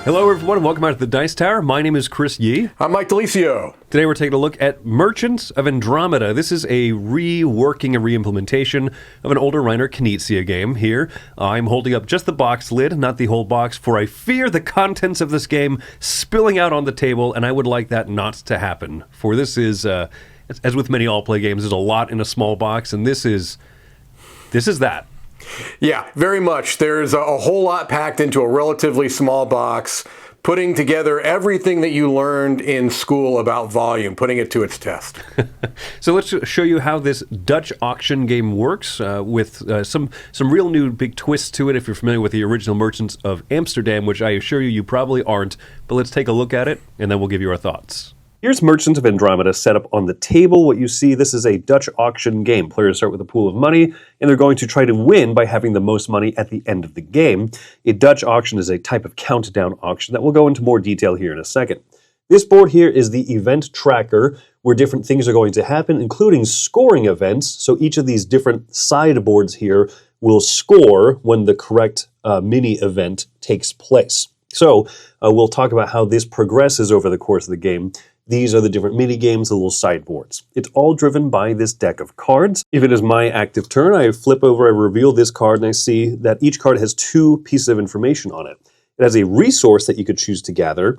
Hello everyone and welcome out to the Dice Tower. My name is Chris Yee. I'm Mike DeLisio. Today we're taking a look at Merchants of Andromeda. This is a reworking and reimplementation of an older Reiner Knizia game here. I'm holding up just the box lid, not the whole box, for I fear the contents of this game spilling out on the table, and I would like that not to happen. For this is, as with many all-play games, there's a lot in a small box, and this is that. Yeah, very much. There's a whole lot packed into a relatively small box, putting together everything that you learned in school about volume, putting it to its test. So let's show you how this Dutch auction game works with some real new big twists to it if you're familiar with the original Merchants of Amsterdam, which I assure you probably aren't. But let's take a look at it, and then we'll give you our thoughts. Here's Merchants of Andromeda set up on the table. What you see, this is a Dutch auction game. Players start with a pool of money, and they're going to try to win by having the most money at the end of the game. A Dutch auction is a type of countdown auction that we'll go into more detail here in a second. This board here is the event tracker, where different things are going to happen, including scoring events. So each of these different sideboards here will score when the correct mini event takes place. So we'll talk about how this progresses over the course of the game. These are the different mini-games, the little sideboards. It's all driven by this deck of cards. If it is my active turn, I flip over, I reveal this card, and I see that each card has two pieces of information on it. It has a resource that you could choose to gather,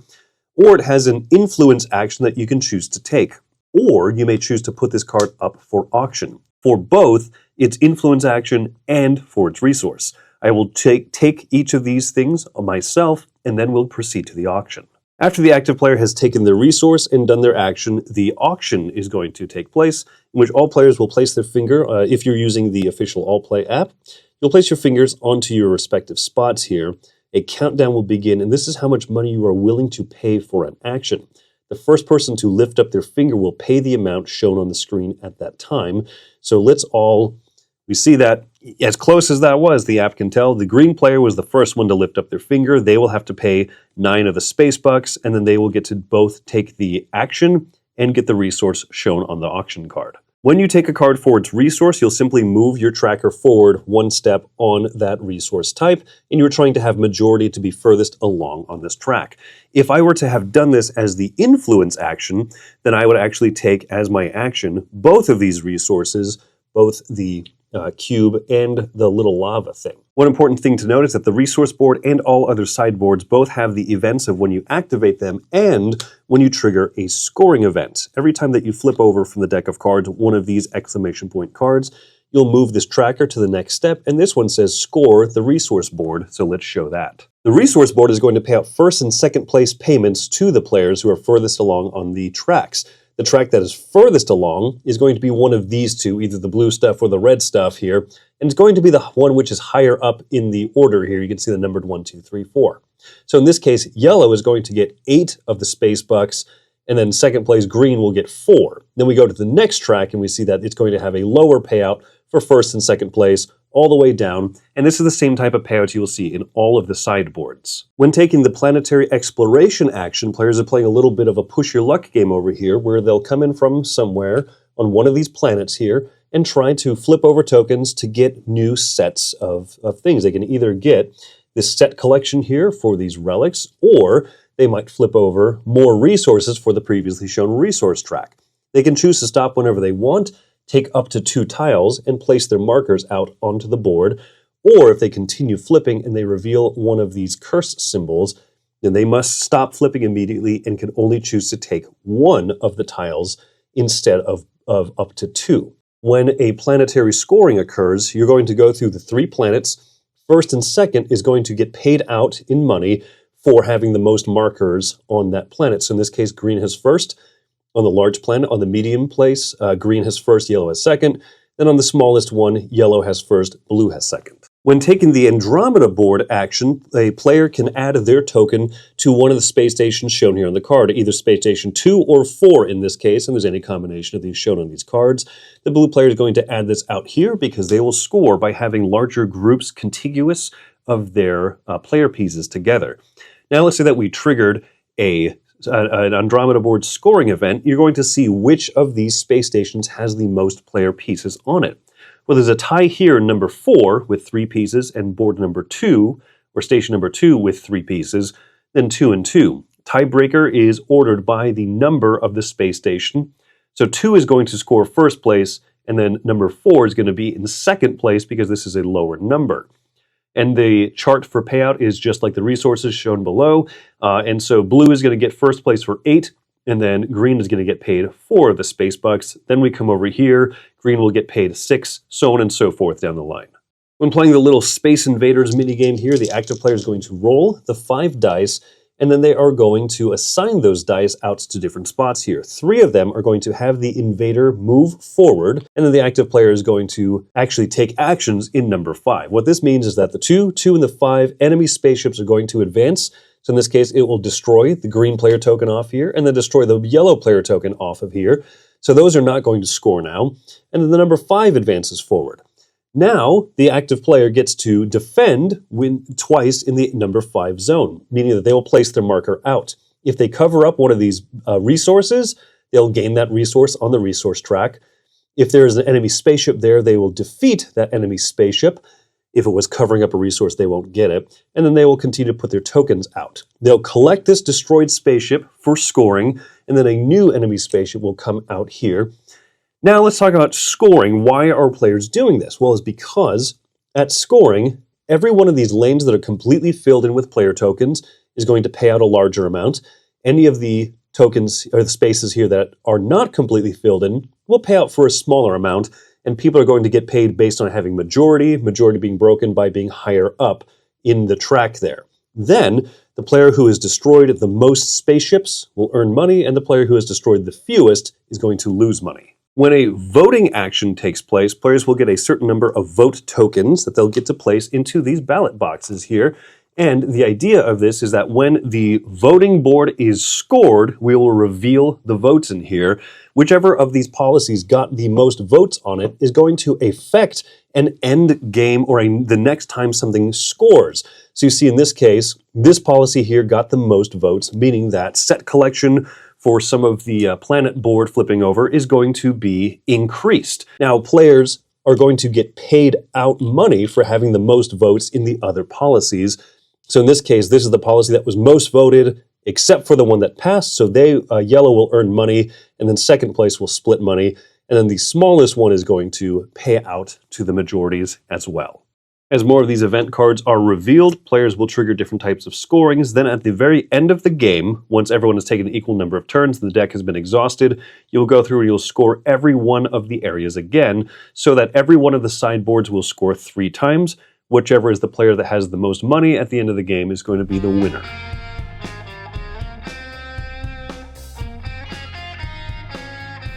or it has an influence action that you can choose to take. Or you may choose to put this card up for auction. For both its influence action and for its resource. I will take each of these things myself, and then we'll proceed to the auction. After the active player has taken their resource and done their action, the auction is going to take place, in which all players will place their finger. If you're using the official All Play app, you'll place your fingers onto your respective spots here. A countdown will begin, and this is how much money you are willing to pay for an action. The first person to lift up their finger will pay the amount shown on the screen at that time. So we see that as close as that was, the app can tell, the green player was the first one to lift up their finger. They will have to pay 9 of the space bucks, and then they will get to both take the action and get the resource shown on the auction card. When you take a card for its resource, you'll simply move your tracker forward one step on that resource type, and you're trying to have majority to be furthest along on this track. If I were to have done this as the influence action, then I would actually take as my action both of these resources, both the cube and the little lava thing. One important thing to note is that the resource board and all other sideboards both have the events of when you activate them and when you trigger a scoring event. Every time that you flip over from the deck of cards one of these exclamation point cards, you'll move this tracker to the next step, and this one says score the resource board, so let's show that. The resource board is going to pay out first and second place payments to the players who are furthest along on the tracks. The track that is furthest along is going to be one of these two, either the blue stuff or the red stuff here, and it's going to be the one which is higher up in the order here. You can see the numbered 1, 2, 3, 4. So in this case, yellow is going to get 8 of the space bucks, and then second place green will get 4. Then we go to the next track, and we see that it's going to have a lower payout for first and second place, all the way down, and this is the same type of payout you will see in all of the sideboards. When taking the Planetary exploration action, players are playing a little bit of a push your luck game over here, where they'll come in from somewhere on one of these planets here and try to flip over tokens to get new sets of things. They can either get this set collection here for these relics, or they might flip over more resources for the previously shown resource track. They can choose to stop whenever they want, take up to 2 tiles, and place their markers out onto the board, or if they continue flipping and they reveal one of these curse symbols, then they must stop flipping immediately and can only choose to take 1 of the tiles instead of up to 2. When a planetary scoring occurs, you're going to go through the 3 planets. First and second is going to get paid out in money for having the most markers on that planet. So in this case, green has first. On the large planet, on the medium place, green has first, yellow has second. Then on the smallest one, yellow has first, blue has second. When taking the Andromeda board action, a player can add their token to one of the space stations shown here on the card, either space station 2 or 4 in this case, and there's any combination of these shown on these cards. The blue player is going to add this out here because they will score by having larger groups contiguous of their player pieces together. Now let's say that we triggered an Andromeda board scoring event. You're going to see which of these space stations has the most player pieces on it. Well, there's a tie here in number 4 with 3 pieces and board number 2, or station number 2 with 3 pieces. then 2 and 2. Tiebreaker is ordered by the number of the space station. So 2 is going to score first place, and then number 4 is going to be in second place because this is a lower number. And the chart for payout is just like the resources shown below. And so blue is going to get first place for 8, and then green is going to get paid 4 of the space bucks. Then we come over here, green will get paid 6, so on and so forth down the line. When playing the little Space Invaders minigame here, the active player is going to roll the 5 dice, and then they are going to assign those dice out to different spots here. 3 of them are going to have the invader move forward, and then the active player is going to actually take actions in number 5. What this means is that the 2, and the 5 enemy spaceships are going to advance. So in this case, it will destroy the green player token off here, and then destroy the yellow player token off of here. So those are not going to score now. And then the number 5 advances forward. Now, the active player gets to defend twice in the number 5 zone, meaning that they will place their marker out. If they cover up one of these resources, they'll gain that resource on the resource track. If there is an enemy spaceship there, they will defeat that enemy spaceship. If it was covering up a resource, they won't get it. And then they will continue to put their tokens out. They'll collect this destroyed spaceship for scoring, and then a new enemy spaceship will come out here. Now let's talk about scoring. Why are players doing this? Well, it's because at scoring, every one of these lanes that are completely filled in with player tokens is going to pay out a larger amount. Any of the tokens or the spaces here that are not completely filled in will pay out for a smaller amount, and people are going to get paid based on having majority being broken by being higher up in the track there. Then, the player who has destroyed the most spaceships will earn money, and the player who has destroyed the fewest is going to lose money. When a voting action takes place, players will get a certain number of vote tokens that they'll get to place into these ballot boxes here. And the idea of this is that when the voting board is scored, we will reveal the votes in here. Whichever of these policies got the most votes on it is going to affect an end game or the next time something scores. So you see in this case, this policy here got the most votes, meaning that set collection for some of the planet board flipping over is going to be increased. Now, players are going to get paid out money for having the most votes in the other policies. So in this case, this is the policy that was most voted, except for the one that passed. So yellow will earn money, and then second place will split money. And then the smallest one is going to pay out to the majorities as well. As more of these event cards are revealed, players will trigger different types of scorings. Then at the very end of the game, once everyone has taken an equal number of turns and the deck has been exhausted, you'll go through and you'll score every one of the areas again, so that every one of the sideboards will score 3 times. Whichever is the player that has the most money at the end of the game is going to be the winner.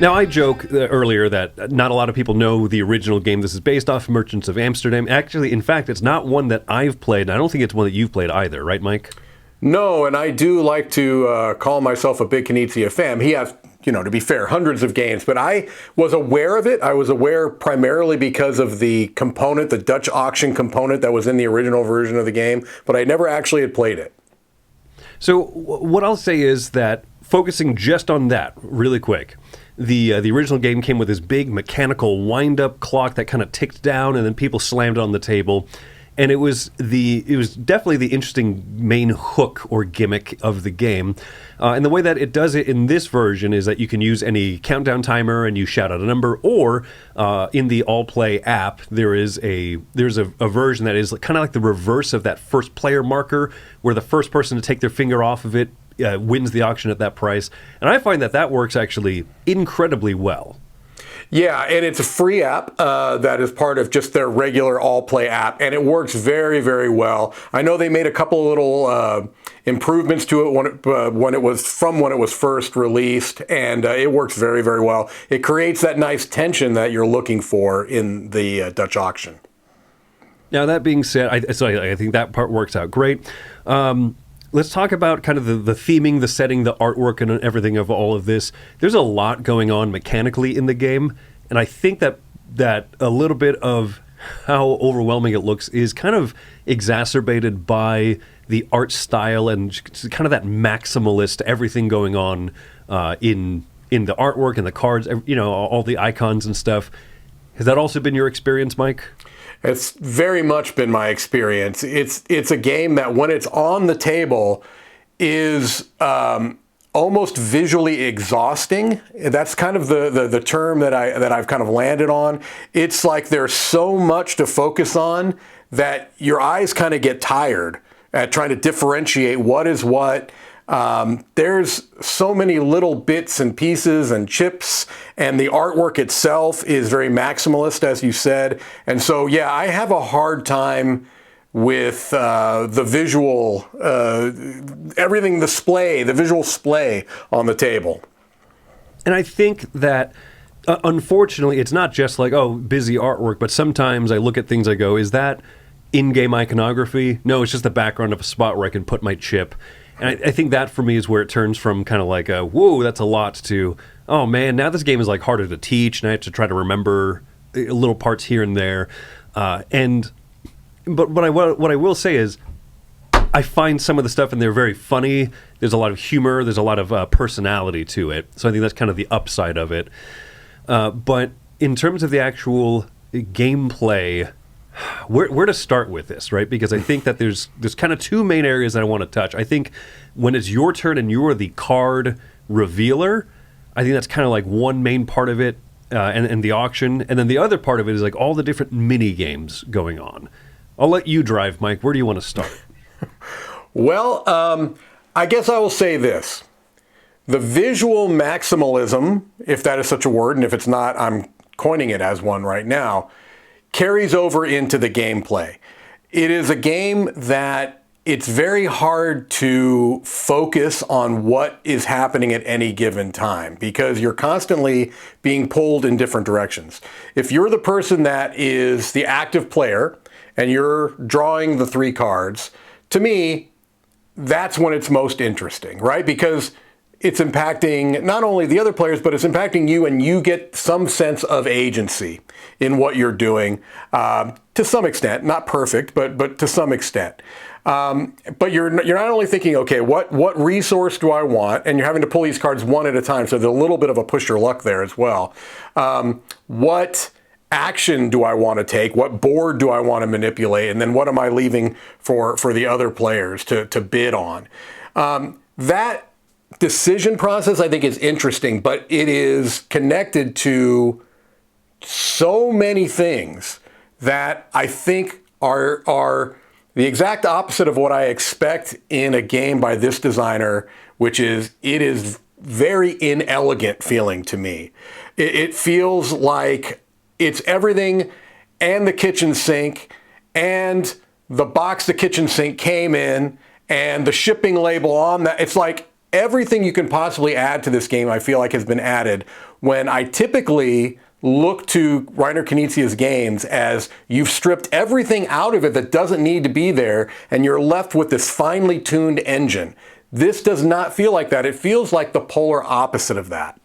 Now, I joked earlier that not a lot of people know the original game this is based off, Merchants of Amsterdam. Actually, in fact, it's not one that I've played, and I don't think it's one that you've played either, right, Mike? No, and I do like to call myself a big Knizia fan. He has, to be fair, hundreds of games, but I was aware of it. I was aware primarily because of the component, the Dutch auction component that was in the original version of the game, but I never actually had played it. So what I'll say is that, focusing just on that really quick, the original game came with this big mechanical wind-up clock that kind of ticked down, and then people slammed it on the table. And it was definitely the interesting main hook or gimmick of the game. And the way that it does it in this version is that you can use any countdown timer and you shout out a number, or in the All Play app, there's a version that is kind of like the reverse of that first player marker, where the first person to take their finger off of it wins the auction at that price. And I find that works actually incredibly well. Yeah, and it's a free app that is part of just their regular All Play app, and it works very, very well. I know they made a couple little improvements to it when it was first released, and it works very, very well. It creates that nice tension that you're looking for in the Dutch auction. Now, that being said, I think that part works out great. Let's talk about kind of the theming, the setting, the artwork, and everything of all of this. There's a lot going on mechanically in the game, and I think that a little bit of how overwhelming it looks is kind of exacerbated by the art style and kind of that maximalist everything going on in the artwork and the cards, all the icons and stuff. Has that also been your experience, Mike? It's very much been my experience. It's a game that when it's on the table, is almost visually exhausting. That's kind of the term that I've kind of landed on. It's like there's so much to focus on that your eyes kind of get tired at trying to differentiate what is what. There's so many little bits and pieces and chips, and the artwork itself is very maximalist, as you said. And so, yeah, I have a hard time with the visual, everything the visual splay on the table. And I think that, unfortunately, it's not just like, oh, busy artwork, but sometimes I look at things, I go, is that in-game iconography? No, it's just the background of a spot where I can put my chip. And I think that, for me, is where it turns from kind of like, whoa, that's a lot, to, oh, man, now this game is like harder to teach, and I have to try to remember little parts here and there. But what I will say is, I find some of the stuff in there very funny. There's a lot of humor. There's a lot of personality to it. So I think that's kind of the upside of it. But in terms of the actual gameplay, where to start with this, right? Because I think that there's kind of two main areas that I want to touch. I think when it's your turn and you're the card revealer, I think that's kind of like one main part of it, and the auction. And then the other part of it is like all the different mini games going on. I'll let you drive, Mike. Where do you want to start? Well, I guess I will say this. The visual maximalism, if that is such a word, and if it's not, I'm coining it as one right now, carries over into the gameplay. It is a game that it's very hard to focus on what is happening at any given time because you're constantly being pulled in different directions. If you're the person that is the active player and you're drawing the 3 cards, to me, that's when it's most interesting, right? Because it's impacting not only the other players, but it's impacting you, and you get some sense of agency in what you're doing, to some extent, not perfect, but to some extent. But you're not only thinking, okay, what resource do I want? And you're having to pull these cards one at a time, so there's a little bit of a push your luck there as well. What action do I want to take? What board do I want to manipulate? And then what am I leaving for the other players to bid on? That decision process, I think, is interesting, but it is connected to so many things that I think are the exact opposite of what I expect in a game by this designer, which is it is very inelegant feeling to me. It feels like it's everything and the kitchen sink and the box the kitchen sink came in and the shipping label on that. It's like everything you can possibly add to this game, I feel like, has been added, when I typically look to Reiner Knizia's games as you've stripped everything out of it that doesn't need to be there and you're left with this finely tuned engine. This does not feel like that. It feels like the polar opposite of that.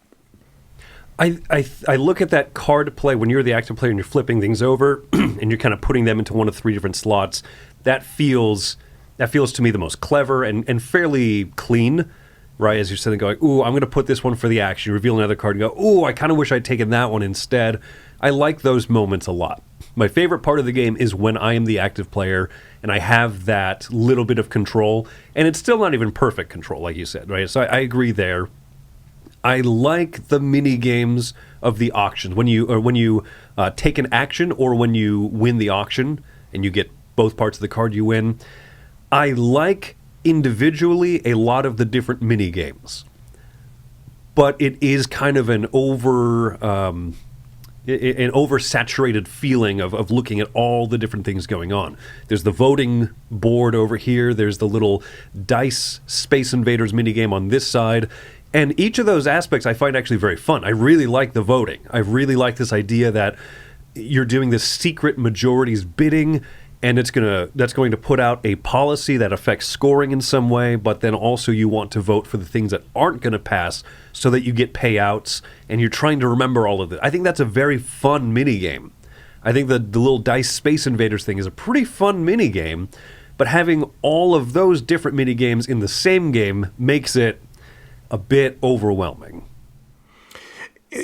I look at that card play when you're the active player and you're flipping things over and you're kind of putting them into one of 3 different slots. That feels to me the most clever and fairly clean, right? As you're sitting going, ooh, I'm going to put this one for the action. You reveal another card and go, ooh, I kind of wish I'd taken that one instead. I like those moments a lot. My favorite part of the game is when I am the active player and I have that little bit of control, and it's still not even perfect control, like you said, right? So I agree there. I like the mini games of the auctions when you take an action or when you win the auction and you get both parts of the card you win. I like individually a lot of the different mini games, but it is kind of an oversaturated feeling of looking at all the different things going on. There's the voting board over here. There's the little dice Space Invaders minigame on this side. And each of those aspects I find actually very fun. I really like the voting. I really like this idea that you're doing this secret majorities bidding, and that's going to put out a policy that affects scoring in some way, but then also you want to vote for the things that aren't going to pass so that you get payouts, and you're trying to remember all of it. I think that's a very fun minigame. I think the little dice Space Invaders thing is a pretty fun minigame, but having all of those different minigames in the same game makes it a bit overwhelming.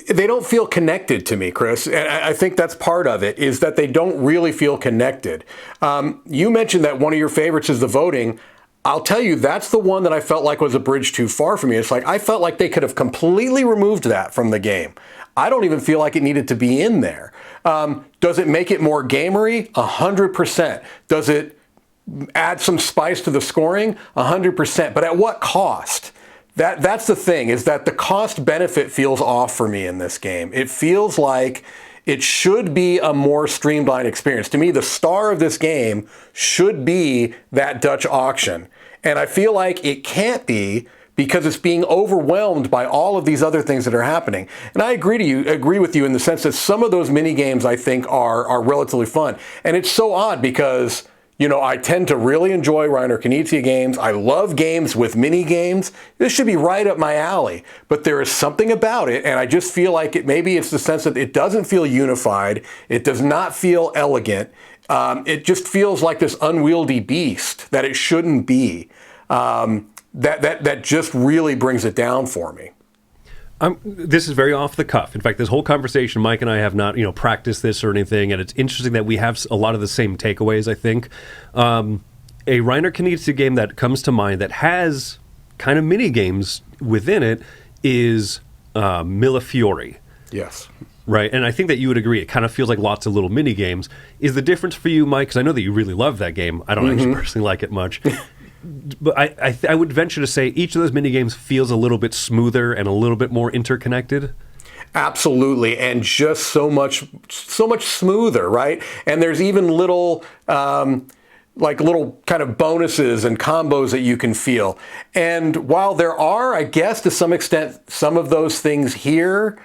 They don't feel connected to me, Chris, and I think that's part of it, is that they don't really feel connected. You mentioned that one of your favorites is the voting. I'll tell you, that's the one that I felt like was a bridge too far for me. It's like I felt like they could have completely removed that from the game. I don't even feel like it needed to be in there. Does it make it more gamery? 100%. Does it add some spice to the scoring? 100%. But at what cost? That's the thing, is that the cost benefit feels off for me in this game. It feels like it should be a more streamlined experience. To me, the star of this game should be that Dutch auction. And I feel like it can't be, because it's being overwhelmed by all of these other things that are happening. And I agree with you in the sense that some of those mini games I think are relatively fun. And it's so odd because, I tend to really enjoy Reiner Knizia games. I love games with mini games. This should be right up my alley. But there is something about it, and I just feel like maybe it's the sense that it doesn't feel unified. It does not feel elegant. It just feels like this unwieldy beast that it shouldn't be. That just really brings it down for me. This is very off the cuff. In fact, this whole conversation, Mike and I have not, practiced this or anything, and it's interesting that we have a lot of the same takeaways, I think. A Reiner Knizia game that comes to mind that has kind of mini games within it is Millefiori. Yes. Right, and I think that you would agree. It kind of feels like lots of little mini games. Is the difference for you, Mike? Because I know that you really love that game. I don't actually personally like it much. But I would venture to say each of those mini games feels a little bit smoother and a little bit more interconnected. Absolutely, and just so much smoother, right? And there's even little little kind of bonuses and combos that you can feel. And while there are, I guess, to some extent, some of those things here,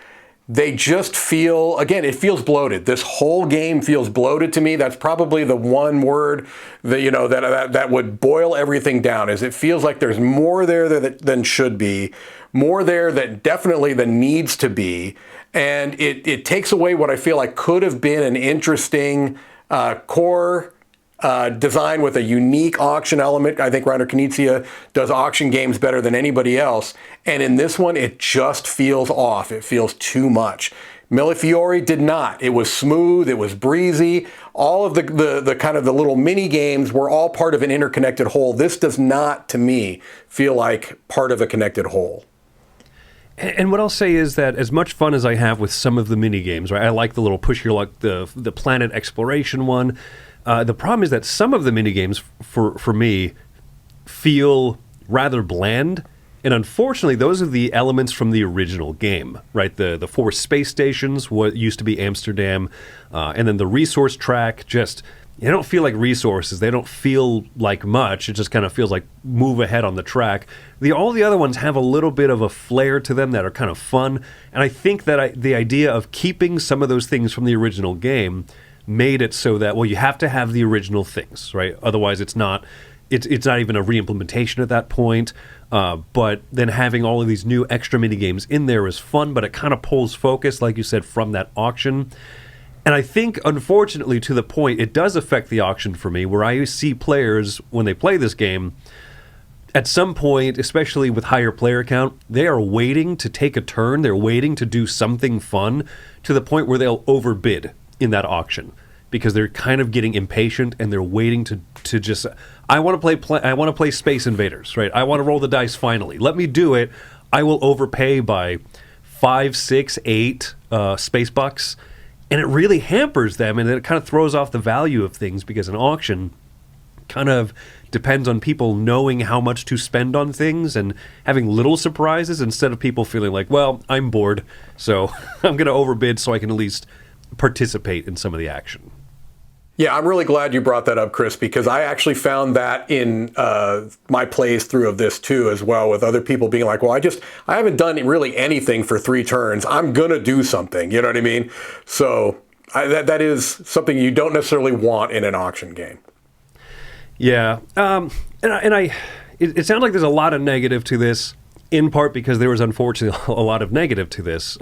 they just feel, again, it feels bloated. This whole game feels bloated to me. That's probably the one word that that would boil everything down, is it feels like there's more there than should be, more there that definitely than needs to be. And it takes away what I feel like could have been an interesting core design with a unique auction element. I think Reiner Knizia does auction games better than anybody else. And in this one, it just feels off. It feels too much. Millefiori did not. It was smooth. It was breezy. All of the kind of the little mini games were all part of an interconnected whole. This does not, to me, feel like part of a connected whole. And what I'll say is that as much fun as I have with some of the mini games, right? I like the little push your luck, the planet exploration one. The problem is that some of the mini games for me feel rather bland, and unfortunately, those are the elements from the original game, right? The 4 space stations, what used to be Amsterdam, and then the resource track. Just they don't feel like resources. They don't feel like much. It just kind of feels like move ahead on the track. All the other ones have a little bit of a flair to them that are kind of fun, and I think that the idea of keeping some of those things from the original game made it so that, well, you have to have the original things, right? Otherwise, it's not even a re-implementation at that point. But then having all of these new extra mini games in there is fun, but it kind of pulls focus, like you said, from that auction. And I think, unfortunately, to the point, it does affect the auction for me, where I see players, when they play this game, at some point, especially with higher player count, they are waiting to take a turn. They're waiting to do something fun to the point where they'll overbid in that auction, because they're kind of getting impatient and they're waiting to just, I want to play Space Invaders, right? I want to roll the dice finally. Let me do it. I will overpay by 5, 6, 8 space bucks, and it really hampers them, and it kind of throws off the value of things, because an auction kind of depends on people knowing how much to spend on things and having little surprises, instead of people feeling like, well, I'm bored, so I'm going to overbid so I can at least participate in some of the action. Yeah, I'm really glad you brought that up, Chris, because I actually found that in my plays through of this too, as well, with other people being like, well, I haven't done really anything for 3 turns. I'm going to do something. You know what I mean? So that is something you don't necessarily want in an auction game. Yeah. It sounds like there's a lot of negative to this, in part because there was unfortunately a lot of negative to this.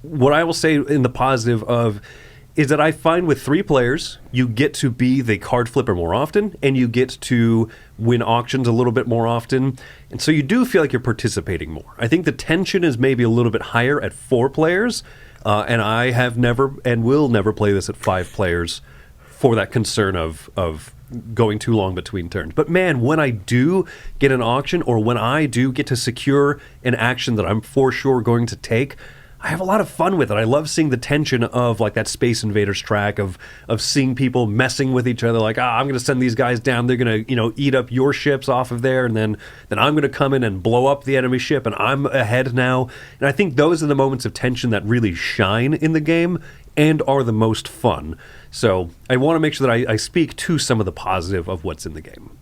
What I will say in the positive of is that I find with 3 players, you get to be the card flipper more often, and you get to win auctions a little bit more often. And so you do feel like you're participating more. I think the tension is maybe a little bit higher at 4 players, and I have never and will never play this at 5 players for that concern of going too long between turns. But man, when I do get an auction, or when I do get to secure an action that I'm for sure going to take, I have a lot of fun with it. I love seeing the tension of like that Space Invaders track of seeing people messing with each other. Like, I'm going to send these guys down. They're going to, eat up your ships off of there, and then I'm going to come in and blow up the enemy ship, and I'm ahead now. And I think those are the moments of tension that really shine in the game and are the most fun. So I want to make sure that I speak to some of the positive of what's in the game.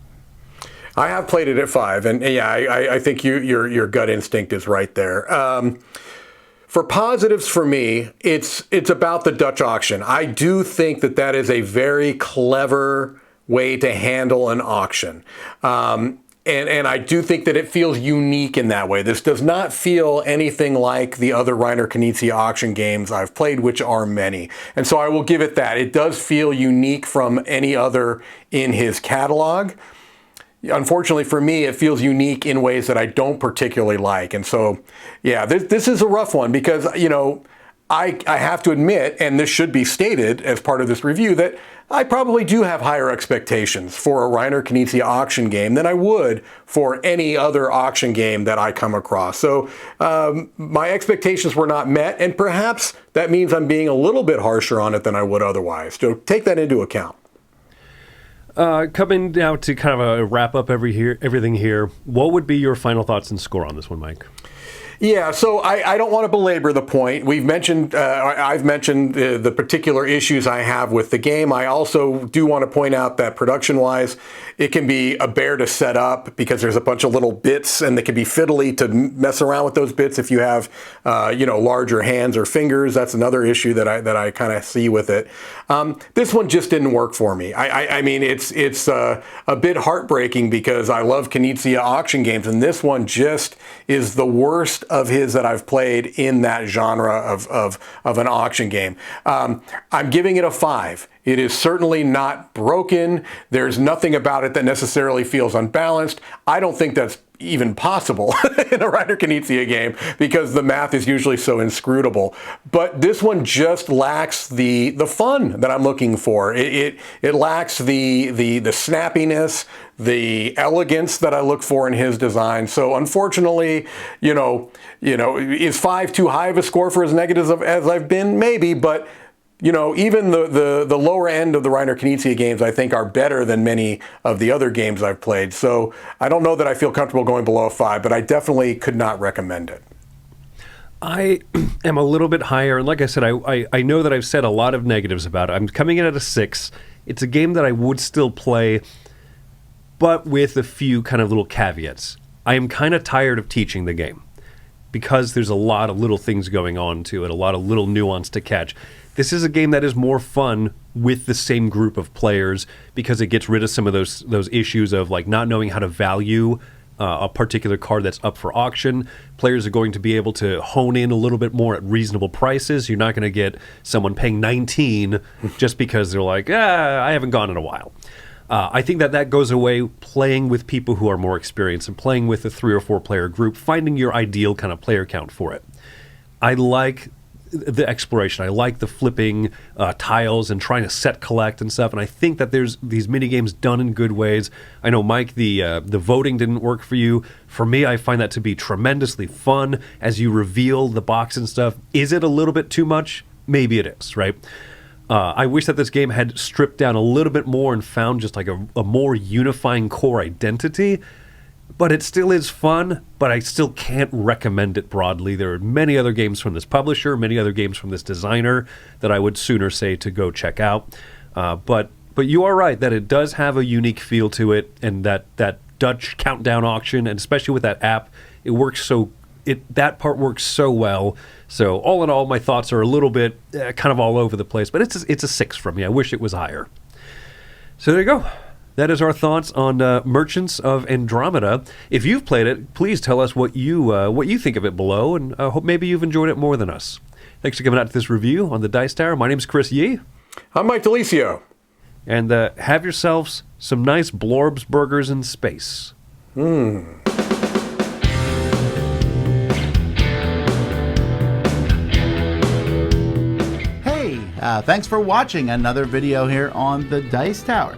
I have played it at 5, and yeah, I think your gut instinct is right there. For positives for me, it's about the Dutch auction. I do think that is a very clever way to handle an auction. And I do think that it feels unique in that way. This does not feel anything like the other Reiner Knizia auction games I've played, which are many. And so I will give it that. It does feel unique from any other in his catalog. Unfortunately for me, it feels unique in ways that I don't particularly like. And so, yeah, this is a rough one because, I have to admit, and this should be stated as part of this review, that I probably do have higher expectations for a Reiner Knizia auction game than I would for any other auction game that I come across. So my expectations were not met, and perhaps that means I'm being a little bit harsher on it than I would otherwise. So take that into account. Coming now to kind of a wrap up everything here, what would be your final thoughts and score on this one, Mike? Yeah, so I don't want to belabor the point. I've mentioned the particular issues I have with the game. I also do want to point out that production-wise, it can be a bear to set up because there's a bunch of little bits, and they can be fiddly to mess around with those bits if you have, larger hands or fingers. That's another issue that I kind of see with it. This one just didn't work for me. I mean, it's a bit heartbreaking because I love Knizia auction games, and this one just is the worst of his that I've played in that genre of an auction game. I'm giving it a 5. It is certainly not broken. There's nothing about it that necessarily feels unbalanced. I don't think that's even possible in a Reiner Knizia game because the math is usually so inscrutable. But this one just lacks the fun that I'm looking for. It lacks the snappiness, the elegance that I look for in his design. So unfortunately, is 5 too high of a score for as negative as I've been? Maybe, but even the lower end of the Reiner Knizia games, I think, are better than many of the other games I've played. So I don't know that I feel comfortable going below a 5, but I definitely could not recommend it. I am a little bit higher, and like I said, I know that I've said a lot of negatives about it. I'm coming in at a 6. It's a game that I would still play, but with a few kind of little caveats. I am kind of tired of teaching the game because there's a lot of little things going on to it, a lot of little nuance to catch. This is a game that is more fun with the same group of players because it gets rid of some of those issues of like not knowing how to value a particular card that's up for auction. Players are going to be able to hone in a little bit more at reasonable prices. You're not going to get someone paying 19 just because they're like, I haven't gone in a while. I think that goes away playing with people who are more experienced and playing with a 3 or 4 player group, finding your ideal kind of player count for it. I like the exploration. I like the flipping tiles and trying to set collect and stuff. And I think that there's these mini games done in good ways. I know, Mike, the voting didn't work for you. For me, I find that to be tremendously fun as you reveal the box and stuff. Is it a little bit too much? Maybe it is, right? I wish that this game had stripped down a little bit more and found just like a more unifying core identity. But it still is fun, but I still can't recommend it broadly. There are many other games from this publisher, many other games from this designer that I would sooner say to go check out. But you are right that it does have a unique feel to it, and that Dutch countdown auction, and especially with that app, it works that part works so well. So all in all, my thoughts are a little bit kind of all over the place, but it's a 6 from me. I wish it was higher. So there you go. That is our thoughts on Merchants of Andromeda. If you've played it, please tell us what you think of it below, and I hope maybe you've enjoyed it more than us. Thanks for coming out to this review on the Dice Tower. My name's Chris Yee. I'm Mike Delisio. And have yourselves some nice Blorbs burgers in space. Hey, thanks for watching another video here on the Dice Tower.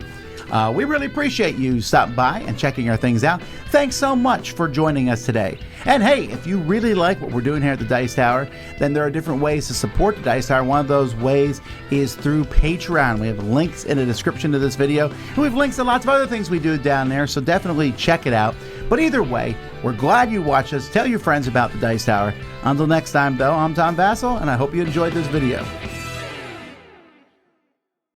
We really appreciate you stopping by and checking our things out. Thanks so much for joining us today. And hey, if you really like what we're doing here at the Dice Tower, then there are different ways to support the Dice Tower. One of those ways is through Patreon. We have links in the description to this video, and we have links to lots of other things we do down there, so definitely check it out. But either way, we're glad you watched us. Tell your friends about the Dice Tower. Until next time, though, I'm Tom Vassell, and I hope you enjoyed this video.